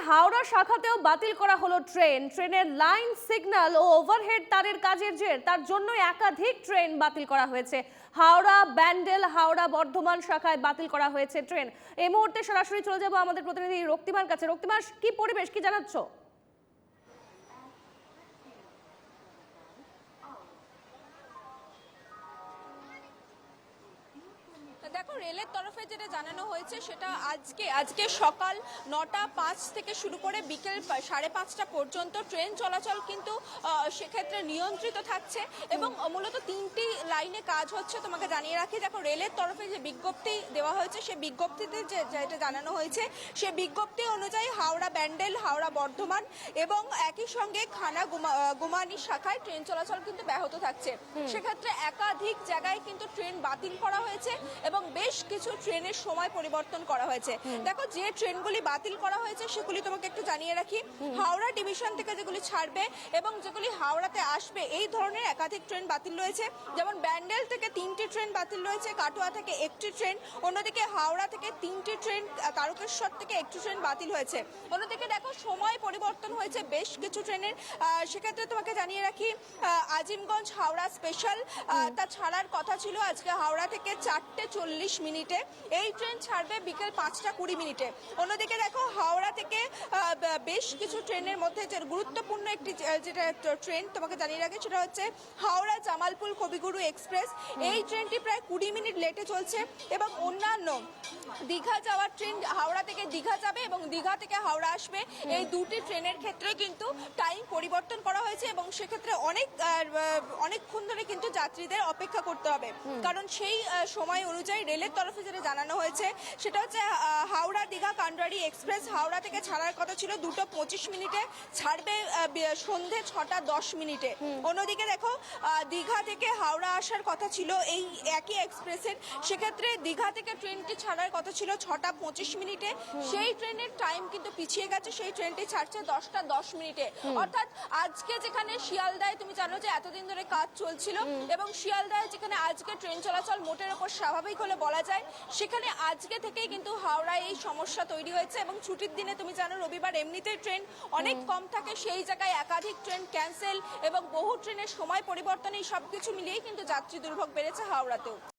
হাওড়া শাখাতেও বাতিল করা হলো ট্রেনের লাইন সিগন্যাল ও ওভারহেড তারের কাজের জের তার জন্য একাধিক ট্রেন বাতিল করা হয়েছে। হাওড়া ব্যান্ডেল হাওড়া বর্ধমান শাখায় বাতিল করা হয়েছে ট্রেন। এই মুহূর্তে সরাসরি চলে যাব আমাদের প্রতিনিধি রক্তিমার কাছে। রক্তিমা, কি পরিবেশ, কি জানাচ্ছ? দেখো, রেলের তরফে যেটা জানানো হয়েছে সেটা আজকে সকাল 9:05 থেকে শুরু করে বিকেল 5:30 পর্যন্ত ট্রেন চলাচল কিন্তু সেক্ষেত্রে নিয়ন্ত্রিত থাকছে এবং মূলত 3টি লাইনে কাজ হচ্ছে। তোমাকে জানিয়ে রাখি, দেখো, রেলের তরফে যে বিজ্ঞপ্তি দেওয়া হয়েছে সেই বিজ্ঞপ্তিতে যেটা জানানো হয়েছে সেই বিজ্ঞপ্তি অনুযায়ী হাওড়া ব্যান্ডেল হাওড়া বর্ধমান এবং একই সঙ্গে খানা গুমানি শাখায় ট্রেন চলাচল কিন্তু ব্যাহত থাকছে। সেক্ষেত্রে একাধিক জায়গায় কিন্তু ট্রেন বাতিল করা হয়েছে এবং বেশ কিছু ট্রেনের সময় পরিবর্তন করা হয়েছে। দেখো, যে ট্রেনগুলি বাতিল করা হয়েছে সেগুলি তোমাকে একটু জানিয়ে রাখি। হাওড়া ডিভিশন থেকে যেগুলি ছাড়বে এবং যেগুলি হাওড়াতে আসবে এই ধরনের একাধিক ট্রেন বাতিল রয়েছে। যেমন ব্যান্ডেল থেকে 3টি ট্রেন বাতিল রয়েছে, কাটোয়া থেকে 1টি ট্রেন, অন্যদিকে হাওড়া থেকে 3টি ট্রেন, তারকেশ্বর থেকে 1টি ট্রেন বাতিল হয়েছে। অন্যদিকে দেখো, সময় পরিবর্তন হয়েছে বেশ কিছু ট্রেনের। সেক্ষেত্রে তোমাকে জানিয়ে রাখি, আজিমগঞ্জ হাওড়া স্পেশাল তা ছাড়ার কথা ছিল আজকে হাওড়া থেকে 4:40 এই ট্রেন ছাড়বে বিকেল 5:20। অন্যদিকে দেখো, হাওড়া থেকে বেশ কিছু ট্রেনের মধ্যে যে গুরুত্বপূর্ণ একটি যেটা ট্রেন তোমাকে জানিয়ে রাখি সেটা হচ্ছে হাওড়া জামালপুর কবিগুরু এক্সপ্রেস। এই ট্রেনটি প্রায় 20 মিনিট লেটে চলছে এবং অন্যান্য দীঘা যাওয়ার ট্রেন হাওড়া থেকে দীঘা যাবে এবং দীঘা থেকে হাওড়া আসবে, এই দুটি ট্রেনের ক্ষেত্রে কিন্তু টাইম পরিবর্তন করা হয়েছে এবং সেক্ষেত্রে অনেকক্ষণ ধরে কিন্তু যাত্রীদের অপেক্ষা করতে হবে। কারণ সেই সময় অনুযায়ী রেলের তরফে যেটা জানানো হয়েছে সেটা হচ্ছে হাওড়া দীঘা কান্ডারি এক্সপ্রেস হাওড়া থেকে ছাড়ার কথা ছিল 2:25 ছাড়বে সন্ধে 6:10। অন্যদিকে দেখো, দীঘা থেকে হাওড়া আসার কথা ছিল এই একই এক্সপ্রেসের, সেক্ষেত্রে দীঘা থেকে ট্রেনটি ছাড়ার কথা ছিল 6:25। সেই ট্রেনের টাইম কিন্তু পিছিয়ে গেছে, সেই ট্রেনটি ছাড়ছে 10:10। অর্থাৎ আজকে যেখানে শিয়ালদায় তুমি জানো যে এতদিন ধরে কাজ চলছিল এবং শিয়ালদায় যেখানে আজকে ট্রেন চলাচল মোটের ওপর স্বাভাবিক হলে বলা যায়, সেখানে আজকে থেকেই কিন্তু হাওড়ায় এই সমস্যা তৈরি হয়েছে এবং ছুটির দিনে তুমি জানো রবিবার এমনিতেই ট্রেন অনেক কম থাকে, সেই জায়গায় একাধিক ট্রেন ক্যান্সেল এবং বহু ট্রেনের সময় পরিবর্তন, এই সবকিছু মিলিয়েই কিন্তু যাত্রী দুর্ভোগ বেড়েছে হাওড়াতেও।